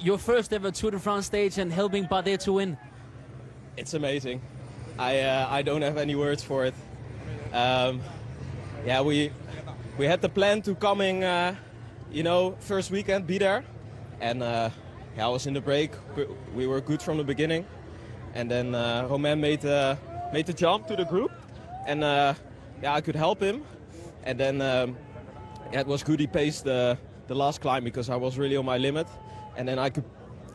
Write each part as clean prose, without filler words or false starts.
your first ever Tour de France stage and helping Bardet to win. It's amazing. I don't have any words for it. Yeah, we had the plan to coming, first weekend be there, and yeah, I was in the break. We were good from the beginning, and then Romain made the jump to the group, and yeah, I could help him, and then yeah, it was good. He paced the last climb because I was really on my limit, and then I could,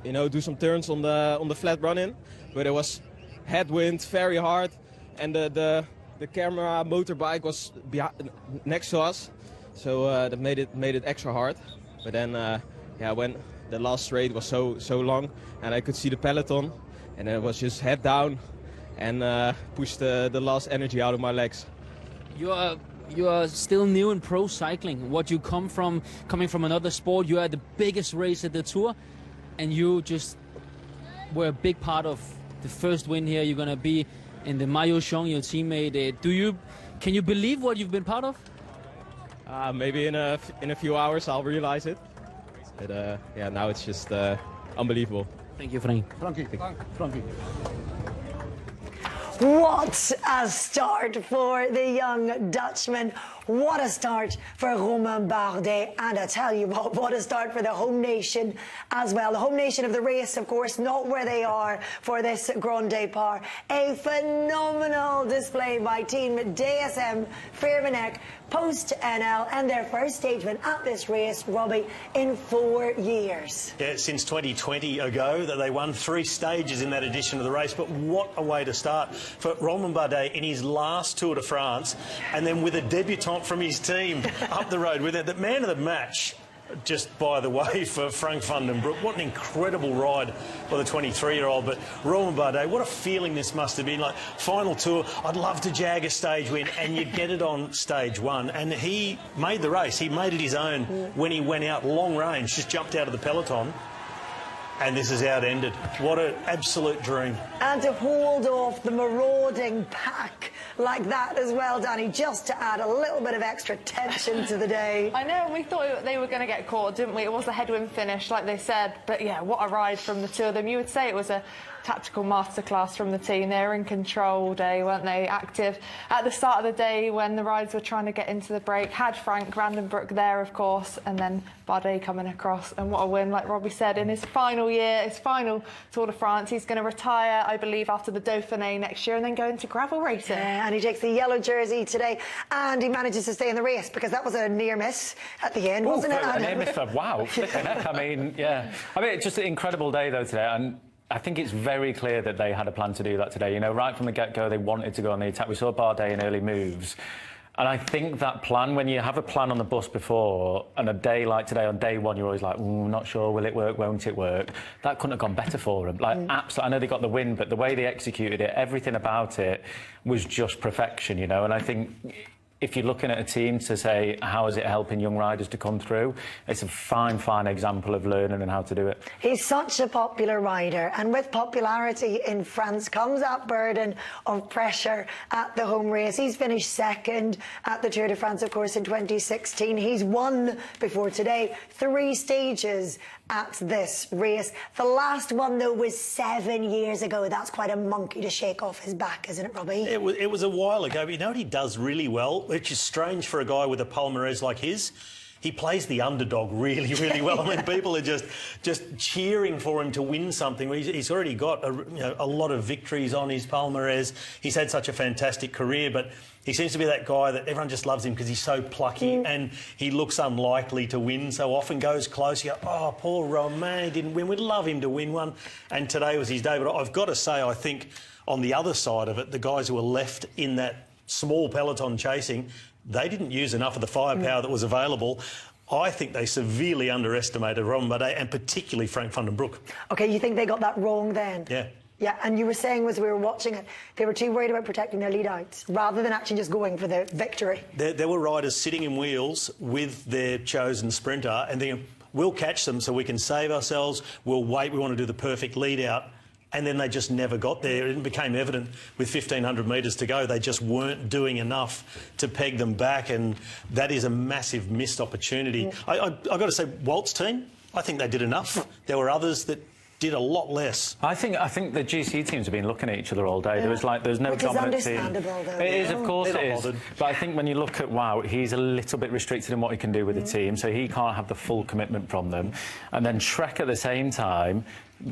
do some turns on the flat run-in, but it was headwind, very hard, and the camera motorbike was next to us, so that made it extra hard. But then, yeah, when the last straight was so long, and I could see the peloton, and then it was just head down, and push the last energy out of my legs. You are still new in pro cycling. What you coming from another sport, you had the biggest race at the Tour, and you just were a big part of the first win here. You're gonna be in the Maillot Jaune, your teammate. Can you believe what you've been part of? Maybe in a few hours I'll realize it. But yeah, now it's just unbelievable. Thank you, Frank. Frankie. What a start for the young Dutchman. What a start for Romain Bardet. And I tell you what a start for the home nation as well. The home nation of the race, of course, not where they are for this Grand Départ. A phenomenal display by Team DSM Firmenich post-NL and their first stage win at this race, Robbie, in 4 years. Yeah, since 2020 ago that they won 3 stages in that edition of the race. But what a way to start for Romain Bardet in his last Tour de France, and then with a debutant from his team up the road with it. The man of the match, just by the way, for Frank van den Broek. What an incredible ride by the 23-year-old. But Romain Bardet, what a feeling this must have been. Like, final Tour, I'd love to jag a stage win, and you get it on stage 1. And he made the race. He made it his own when he went out long range, just jumped out of the peloton. And this is how it ended. What an absolute dream. And to hold off the marauding pack like that as well, Danny, just to add a little bit of extra tension to the day. I know, we thought they were going to get caught, didn't we? It was a headwind finish, like they said. But yeah, what a ride from the two of them. You would say it was a tactical masterclass from the team. They were in control all day, weren't they? Active at the start of the day when the riders were trying to get into the break. Had Frank van den Broek there, of course, and then Bardet coming across. And what a win, like Robbie said, in his final year, his final Tour de France. He's going to retire, I believe, after the Dauphiné next year and then go into gravel racing. Yeah, and he takes the yellow jersey today, and he manages to stay in the race because that was a near miss at the end, wasn't it? A near miss for wow. I mean, yeah. I mean, it's just an incredible day though today, and I think it's very clear that they had a plan to do that today. Right from the get-go, they wanted to go on the attack. We saw Bardet in early moves. And I think that plan, when you have a plan on the bus before, and a day like today, on day 1, you're always like, not sure, will it work, won't it work? That couldn't have gone better for them. Like, absolutely, I know they got the win, but the way they executed it, everything about it was just perfection, And I think if you're looking at a team to say, how is it helping young riders to come through, it's a fine example of learning and how to do it. He's such a popular rider, and with popularity in France comes that burden of pressure at the home race. He's finished second at the Tour de France, of course, in 2016. He's won before today 3 stages at this race. The last one, though, was 7 years ago. That's quite a monkey to shake off his back, isn't it, Robbie? It was a while ago. But you know what he does really well, which is strange for a guy with a palmarès like his? He plays the underdog really well. I mean, people are just cheering for him to win something. He's already got a lot of victories on his palmarès. He's had such a fantastic career, but he seems to be that guy that everyone just loves him because he's so plucky and he looks unlikely to win so often, goes close. You go, oh, poor Romain, he didn't win. We'd love him to win one. And today was his day. But I've got to say, I think on the other side of it, the guys who were left in that small peloton chasing, they didn't use enough of the firepower that was available. I think they severely underestimated Romain Bardet and particularly Frank van den Broek. OK, you think they got that wrong then? Yeah. Yeah, and you were saying as we were watching it, they were too worried about protecting their lead-outs rather than actually just going for the victory. There were riders sitting in wheels with their chosen sprinter and thinking, we'll catch them so we can save ourselves, we'll wait, we want to do the perfect lead-out. And then they just never got there. It became evident with 1,500 metres to go, they just weren't doing enough to peg them back, and that is a massive missed opportunity. I've got to say, Walt's team, I think they did enough. There were others that did a lot less. I think the GC teams have been looking at each other all day. There's no Which dominant is team. understandable, though. It is, of course They're it not is. bothered. But I think when you look at Wout, he's a little bit restricted in what he can do with the team, so he can't have the full commitment from them. And then Trek at the same time,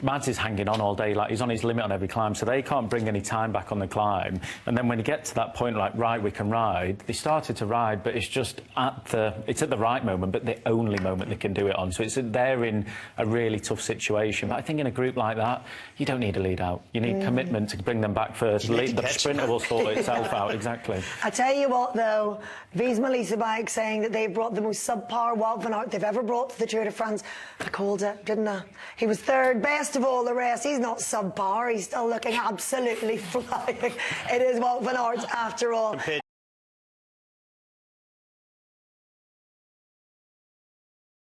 Mads is hanging on all day, like he's on his limit on every climb, so they can't bring any time back on the climb. And then when you get to that point, like, right, we can ride, they started to ride, but it's just at the right moment, but the only moment they can do it on. So they're in a really tough situation. But I think in a group like that, you don't need a lead out. You need commitment to bring them back first. The sprinter will sort itself out, exactly. I tell you what, though, Visma Lisa Bike saying that they brought the most subpar Wout van Aert they've ever brought to the Tour de France. I called it, didn't I? He was third best of all the rest. He's not subpar. He's still looking absolutely flying. It is Wout van Aert after all.